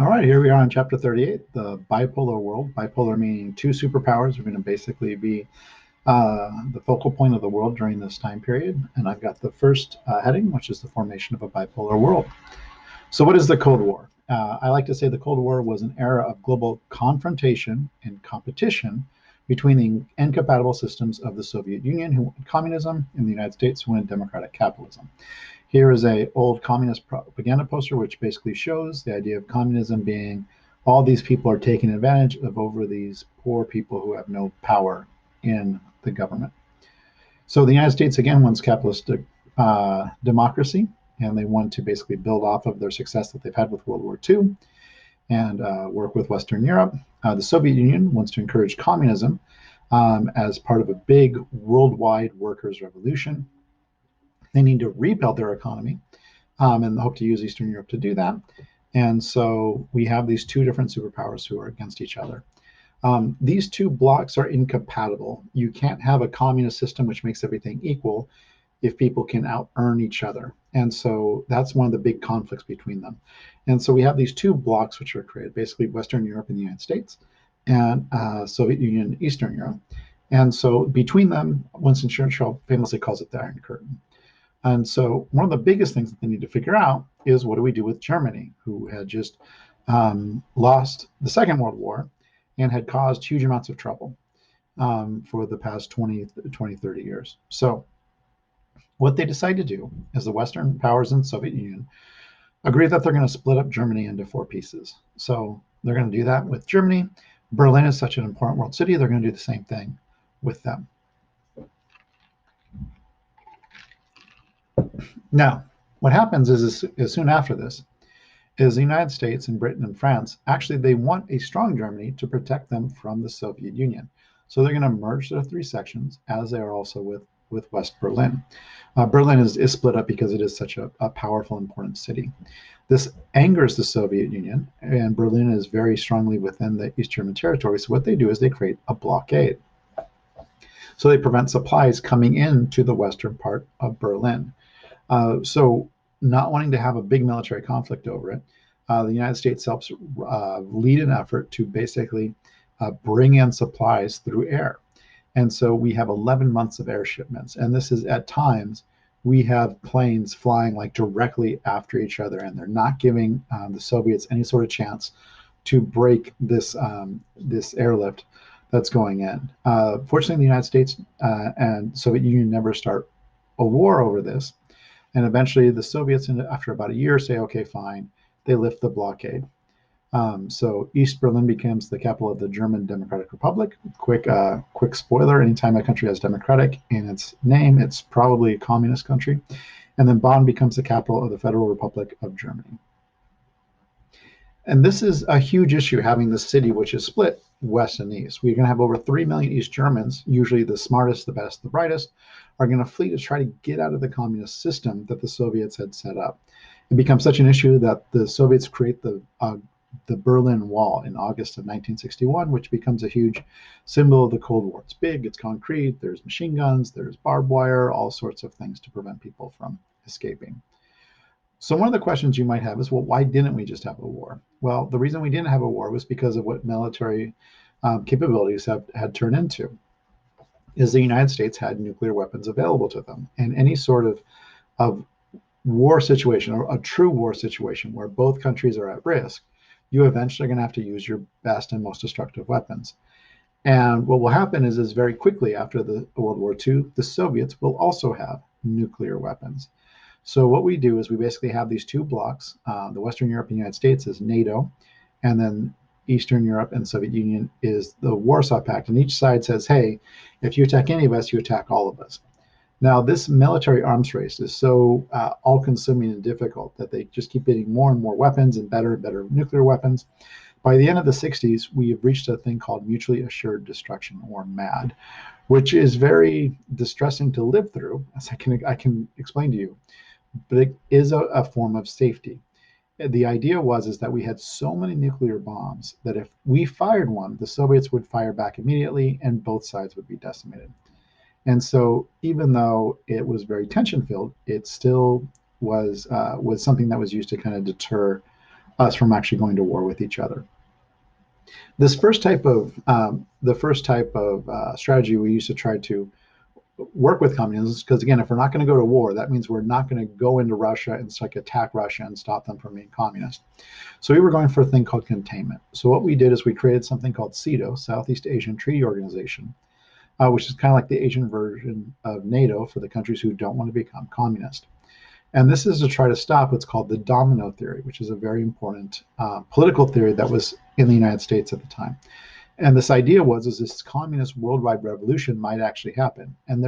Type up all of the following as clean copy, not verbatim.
All right, here we are on chapter 38, the bipolar world. Bipolar meaning two superpowers are going to basically be the focal point of the world during this time period. And I've got the first heading, which is the formation of a bipolar world. So, what is the Cold War? I like to say the Cold War was an era of global confrontation and competition between the incompatible systems of the Soviet Union, who wanted communism, and the United States, who wanted democratic capitalism. Here is a old communist propaganda poster, which basically shows the idea of communism being all these people are taking advantage of over these poor people who have no power in the government. So the United States again wants capitalist democracy, and they want to basically build off of their success that they've had with World War II and work with Western Europe. The Soviet Union wants to encourage communism as part of a big worldwide workers' revolution. They need to rebuild their economy and hope to use Eastern Europe to do that. And so we have these two different superpowers who are against each other. These two blocks are incompatible. You can't have a communist system which makes everything equal if people can out earn each other. And so that's one of the big conflicts between them. And so we have these two blocks which are created, basically Western Europe and the United States, and Soviet Union, Eastern Europe. And so between them, Winston Churchill famously calls it the Iron Curtain. And so one of the biggest things that they need to figure out is what do we do with Germany, who had just lost the Second World War and had caused huge amounts of trouble for the past 30 years. So what they decide to do is the Western powers and Soviet Union agree that they're going to split up Germany into four pieces. So they're going to do that with Germany. Berlin is such an important world city, they're going to do the same thing with them. Now, what happens is soon after this, is the United States and Britain and France, actually they want a strong Germany to protect them from the Soviet Union. So they're going to merge the three sections, as they are also with West Berlin. Berlin is split up because it is such a powerful, important city. This angers the Soviet Union, and Berlin is very strongly within the East German territory. So what they do is they create a blockade. So they prevent supplies coming into the western part of Berlin. So not wanting to have a big military conflict over it, the United States helps lead an effort to basically bring in supplies through air. And so we have 11 months of air shipments. And this is at times we have planes flying like directly after each other, and they're not giving the Soviets any sort of chance to break this airlift that's going in. Fortunately, the United States and Soviet Union never start a war over this. And eventually the Soviets, after about a year, say, okay, fine. They lift the blockade. So East Berlin becomes the capital of the German Democratic Republic. Quick spoiler, anytime a country has democratic in its name, it's probably a communist country. And then Bonn becomes the capital of the Federal Republic of Germany. And this is a huge issue, having the city which is split west and east. We're going to have over 3 million East Germans, usually the smartest, the best, the brightest, are going to flee to try to get out of the communist system that the Soviets had set up. It becomes such an issue that the Soviets create the Berlin Wall in August of 1961, which becomes a huge symbol of the Cold War. It's big, it's concrete, there's machine guns, there's barbed wire, all sorts of things to prevent people from escaping. So one of the questions you might have is, well, why didn't we just have a war? Well, the reason we didn't have a war was because of what military capabilities had turned into. Is the United States had nuclear weapons available to them, and any sort of war situation, or a true war situation where both countries are at risk, you eventually are going to have to use your best and most destructive weapons. And what will happen is very quickly after the World War II, the Soviets will also have nuclear weapons. So what we do is we basically have these two blocks. The Western Europe and United States is NATO, and then Eastern Europe and Soviet Union is the Warsaw Pact. And each side says, hey, if you attack any of us, you attack all of us. Now, this military arms race is so all-consuming and difficult that they just keep getting more and more weapons and better nuclear weapons. By the end of the 60s, we have reached a thing called mutually assured destruction, or MAD, which is very distressing to live through, as I can explain to you. But it is a form of safety. The idea is that we had so many nuclear bombs that if we fired one, the Soviets would fire back immediately and both sides would be decimated. And so even though it was very tension filled, it still was something that was used to kind of deter us from actually going to war with each other. This first type of strategy we used to try to work with communists, because again, if we're not going to go to war, that means we're not going to go into Russia and like attack Russia and stop them from being communist. So we were going for a thing called containment. So what we did is we created something called SEATO, Southeast Asian Treaty Organization, which is kind of like the Asian version of NATO for the countries who don't want to become communist. And this is to try to stop what's called the domino theory, which is a very important political theory that was in the United States at the time. And this idea was is this communist worldwide revolution might actually happen. And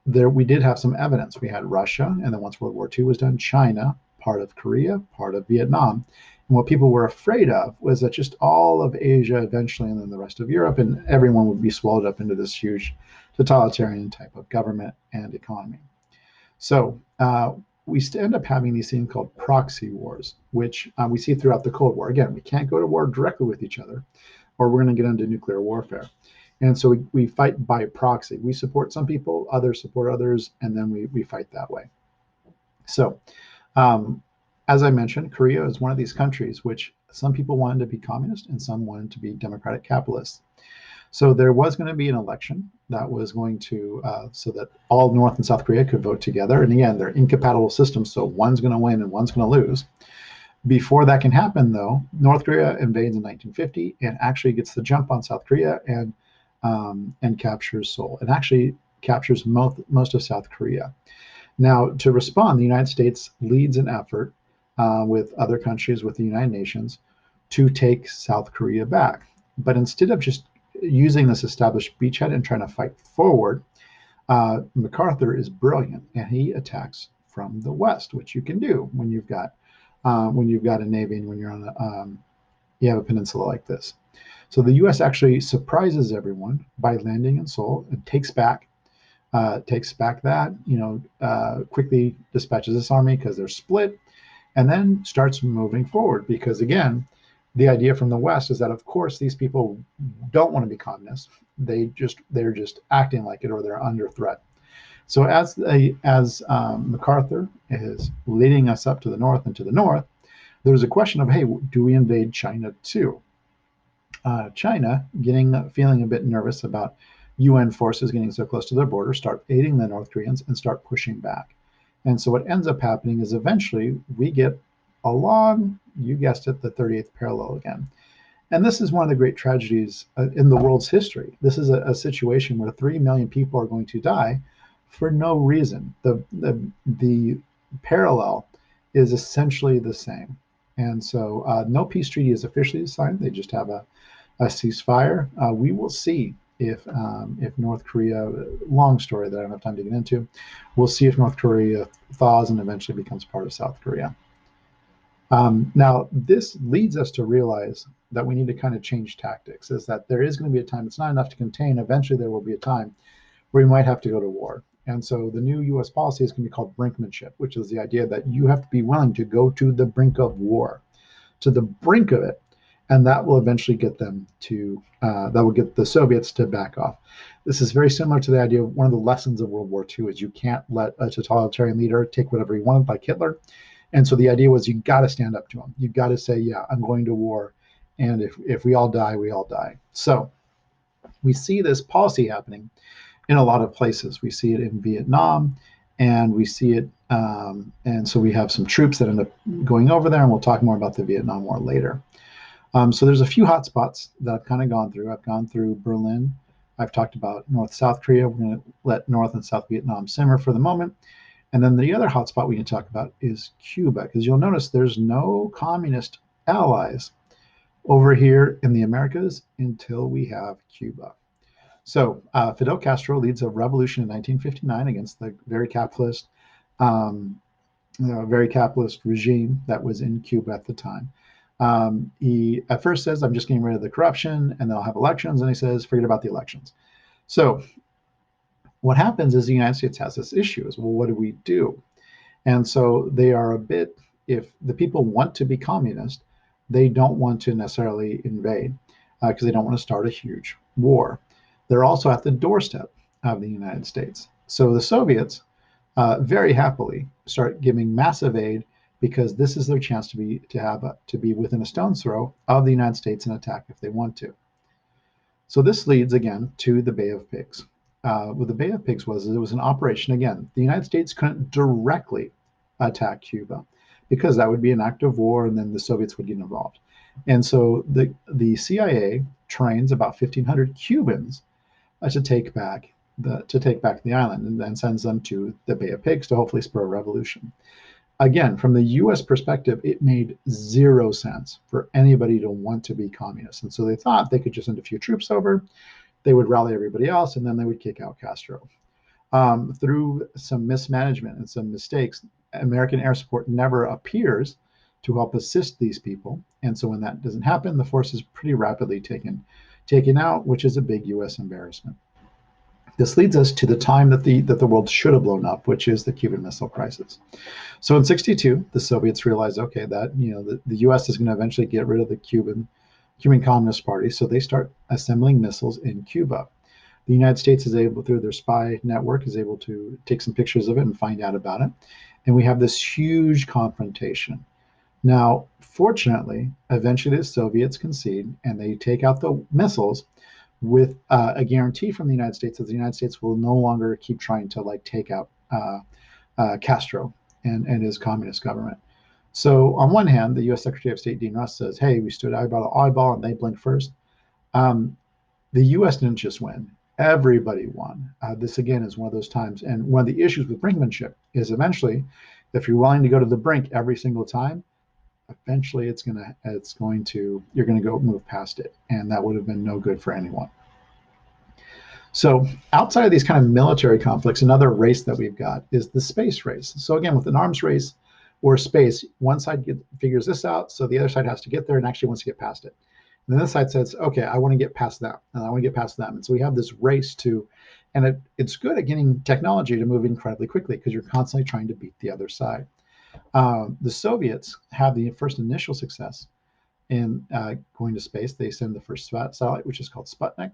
we did have some evidence. We had Russia, and then once World War II was done, China, part of Korea, part of Vietnam. And what people were afraid of was that just all of Asia eventually, and then the rest of Europe, and everyone would be swallowed up into this huge totalitarian type of government and economy. So we end up having these things called proxy wars, which we see throughout the Cold War. Again, we can't go to war directly with each other, or we're going to get into nuclear warfare. And so we fight by proxy. We support some people, others support others, and then we fight that way. So as I mentioned, Korea is one of these countries which some people wanted to be communist and some wanted to be democratic capitalists. So there was going to be an election that was going to, so that all North and South Korea could vote together. And again, they're incompatible systems, so one's going to win and one's going to lose. Before that can happen, though, North Korea invades in 1950 and actually gets the jump on South Korea and captures Seoul, and actually captures most of South Korea. Now, to respond, the United States leads an effort with other countries, with the United Nations, to take South Korea back. But instead of just using this established beachhead and trying to fight forward, MacArthur is brilliant, and he attacks from the west, which you can do when you've got a navy and when you're on you have a peninsula like this. So the U.S. actually surprises everyone by landing in Seoul and takes back that, quickly dispatches this army because they're split, and then starts moving forward. Because again, the idea from the West is that, of course, these people don't want to be communists. They're just acting like it, or they're under threat. So as MacArthur is leading us up to the north and to the north, there's a question of, hey, do we invade China too? China, feeling a bit nervous about UN forces getting so close to their border, start aiding the North Koreans and start pushing back. And so what ends up happening is eventually we get along, you guessed it, the 38th parallel again. And this is one of the great tragedies in the world's history. This is a situation where 3 million people are going to die for no reason. The parallel is essentially the same. And so no peace treaty is officially signed. They just have a ceasefire. We will see if North Korea, long story that I don't have time to get into, we'll see if North Korea thaws and eventually becomes part of South Korea. Now, this leads us to realize that we need to kind of change tactics, is that there is going to be a time, it's not enough to contain, eventually there will be a time where we might have to go to war. And so the new U.S. policy is going to be called Brinkmanship, which is the idea that you have to be willing to go to the brink of war, to the brink of it, and that will eventually get them to, that will get the Soviets to back off. This is very similar to the idea of one of the lessons of World War II is you can't let a totalitarian leader take whatever he wanted, like Hitler. And so the idea was you got to stand up to him. You got to say, yeah, I'm going to war. And if we all die, we all die. So we see this policy happening in a lot of places. We see it in Vietnam, and we see it, and so we have some troops that end up going over there, and we'll talk more about the Vietnam War later. So there's a few hot spots that I've kind of gone through. I've gone through Berlin. I've talked about North-South Korea. We're going to let North and South Vietnam simmer for the moment. And then the other hot spot we can talk about is Cuba, because you'll notice there's no communist allies over here in the Americas until we have Cuba. So Fidel Castro leads a revolution in 1959 against the very capitalist regime that was in Cuba at the time. He at first says, I'm just getting rid of the corruption, and they'll have elections. And he says, forget about the elections. So what happens is the United States has this issue is, well, what do we do? And so they are a bit, if the people want to be communist, they don't want to necessarily invade because they don't want to start a huge war. They're also at the doorstep of the United States. So the Soviets very happily start giving massive aid because this is their chance to be within a stone's throw of the United States and attack if they want to. So this leads again to the Bay of Pigs. What the Bay of Pigs was, it was an operation. Again, the United States couldn't directly attack Cuba because that would be an act of war, and then the Soviets would get involved. And so the CIA trains about 1,500 Cubans to take back the island, and then sends them to the Bay of Pigs to hopefully spur a revolution. Again, from the US perspective, it made zero sense for anybody to want to be communist. And so they thought they could just send a few troops over, they would rally everybody else, and then they would kick out Castro. Through some mismanagement and some mistakes, American air support never appears to help assist these people. And so when that doesn't happen, the force is pretty rapidly taken out, which is a big US embarrassment. This leads us to the time that the world should have blown up, which is the Cuban Missile Crisis. So in '62, the Soviets realized, okay, that the U.S. is going to eventually get rid of the Cuban Communist Party, so they start assembling missiles in Cuba. The United States is able, through their spy network, is able to take some pictures of it and find out about it, and we have this huge confrontation. Now, fortunately, eventually the Soviets concede and they take out the missiles with a guarantee from the United States that the United States will no longer keep trying to take out Castro and his communist government. So on one hand, the U.S. Secretary of State Dean Rusk says, "Hey, we stood eyeball to eyeball, and they blinked first." The U.S. didn't just win; everybody won. This again is one of those times, and one of the issues with brinkmanship is eventually, if you're willing to go to the brink every single time, eventually you're going to go move past it, and that would have been no good for anyone. So outside of these kind of military conflicts, another race that we've got is the space race. So again, with an arms race or space, one side figures this out, so the other side has to get there and actually wants to get past it. And then this side says, okay, I want to get past that, and I want to get past them. And so we have this race and it's good at getting technology to move incredibly quickly because you're constantly trying to beat the other side. The Soviets have the first initial success in going to space. They send the first satellite, which is called Sputnik.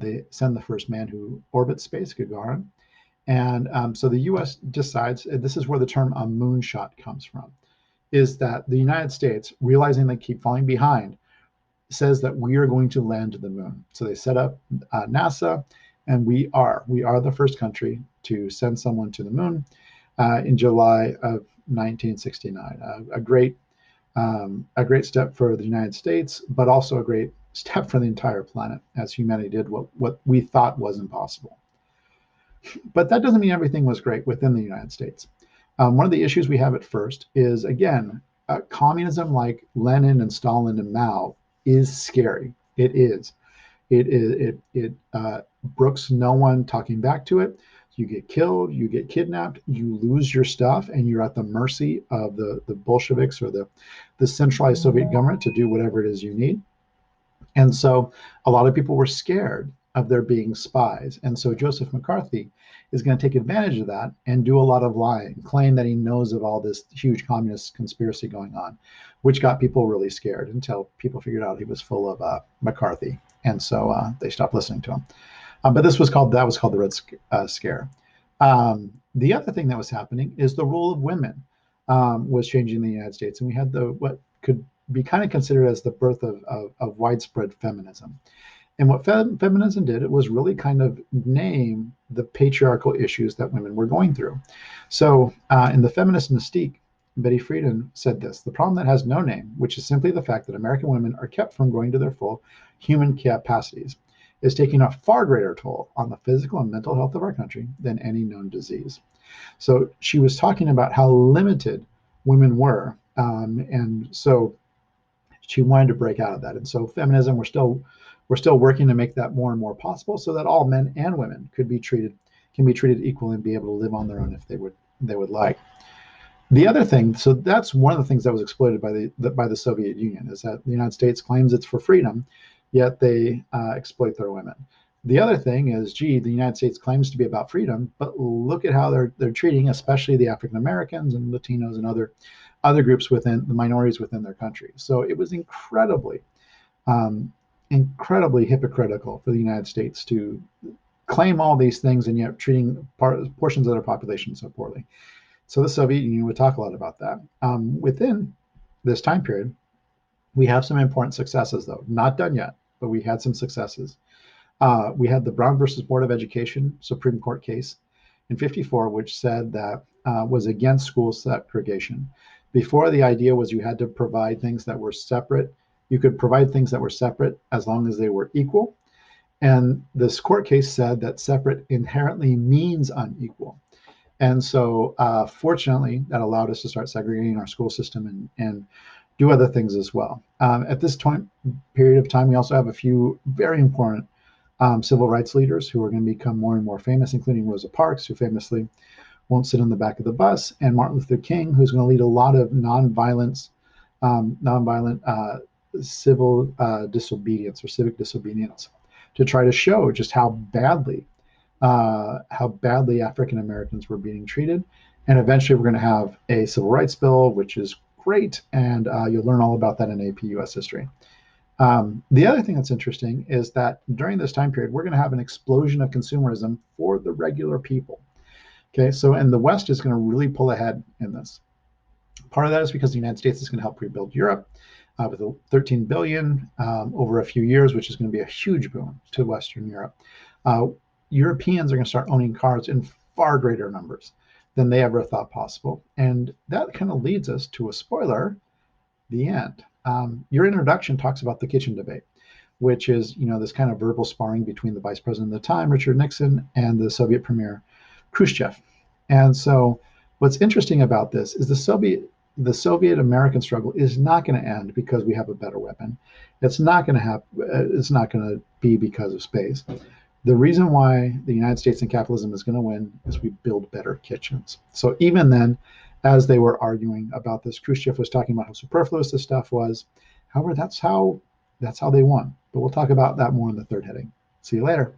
They send the first man who orbits space, Gagarin. And so the U.S. decides, this is where the term a moonshot comes from, is that the United States, realizing they keep falling behind, says that we are going to land to the moon. So they set up NASA, and we are the first country to send someone to the moon in July of 1969. A great step for the United States, but also a great step for the entire planet, as humanity did what we thought was impossible. But that doesn't mean everything was great within the United States. One of the issues we have at first is, again, communism like Lenin and Stalin and Mao is scary. It is. It brooks no one talking back to it. You get killed, you get kidnapped, you lose your stuff, and you're at the mercy of the Bolsheviks or the centralized Soviet government to do whatever it is you need. And so a lot of people were scared of there being spies. And so Joseph McCarthy is going to take advantage of that and do a lot of lying, claim that he knows of all this huge communist conspiracy going on, which got people really scared until people figured out he was full of McCarthy. And so they stopped listening to him. But that was called the Red Scare. The other thing that was happening is the role of women was changing in the United States. And we had what could be kind of considered as the birth of widespread feminism. And what feminism did, it was really kind of name the patriarchal issues that women were going through. So in the Feminist Mystique, Betty Friedan said this: the problem that has no name, which is simply the fact that American women are kept from growing to their full human capacities, is taking a far greater toll on the physical and mental health of our country than any known disease. So she was talking about how limited women were. And so she wanted to break out of that. And so feminism, we're still working to make that more and more possible so that all men and women can be treated equally and be able to live on their own if they would like. The other thing, so that's one of the things that was exploited by the Soviet Union, is that the United States claims it's for freedom, yet they exploit their women. The other thing is, the United States claims to be about freedom, but look at how they're treating, especially the African Americans and Latinos and other groups within the minorities within their country. So it was incredibly hypocritical for the United States to claim all these things and yet treating portions of their population so poorly. So the Soviet Union would talk a lot about that. Within this time period, we have some important successes, though. Not done yet, but we had some successes. We had the Brown versus Board of Education Supreme Court case in '54, which said that was against school segregation. Before, the idea was you had to provide things that were separate. You could provide things that were separate as long as they were equal. And this court case said that separate inherently means unequal. And so, fortunately, that allowed us to start segregating our school system and do other things as well. At this period of time, we also have a few very important civil rights leaders who are going to become more and more famous, including Rosa Parks, who famously won't sit in the back of the bus, and Martin Luther King, who's going to lead a lot of nonviolent civil disobedience or civic disobedience to try to show just how badly African Americans were being treated. And eventually, we're going to have a civil rights bill, which is great, and you'll learn all about that in AP US history. The other thing that's interesting is that during this time period, we're going to have an explosion of consumerism for the regular people. Okay, so and the West is going to really pull ahead in this. Part of that is because the United States is going to help rebuild Europe with a 13 billion over a few years, which is going to be a huge boon to Western Europe. Europeans are going to start owning cars in far greater numbers than they ever thought possible, and that kind of leads us to a spoiler: the end. Your introduction talks about the kitchen debate, which is this kind of verbal sparring between the vice president at the time, Richard Nixon, and the Soviet premier Khrushchev. And so, what's interesting about this is the Soviet American struggle is not going to end because we have a better weapon. It's not going to happen. It's not going to be because of space. The reason why the United States and capitalism is going to win is we build better kitchens. So even then, as they were arguing about this, Khrushchev was talking about how superfluous this stuff was. However, that's how they won. But we'll talk about that more in the third heading. See you later.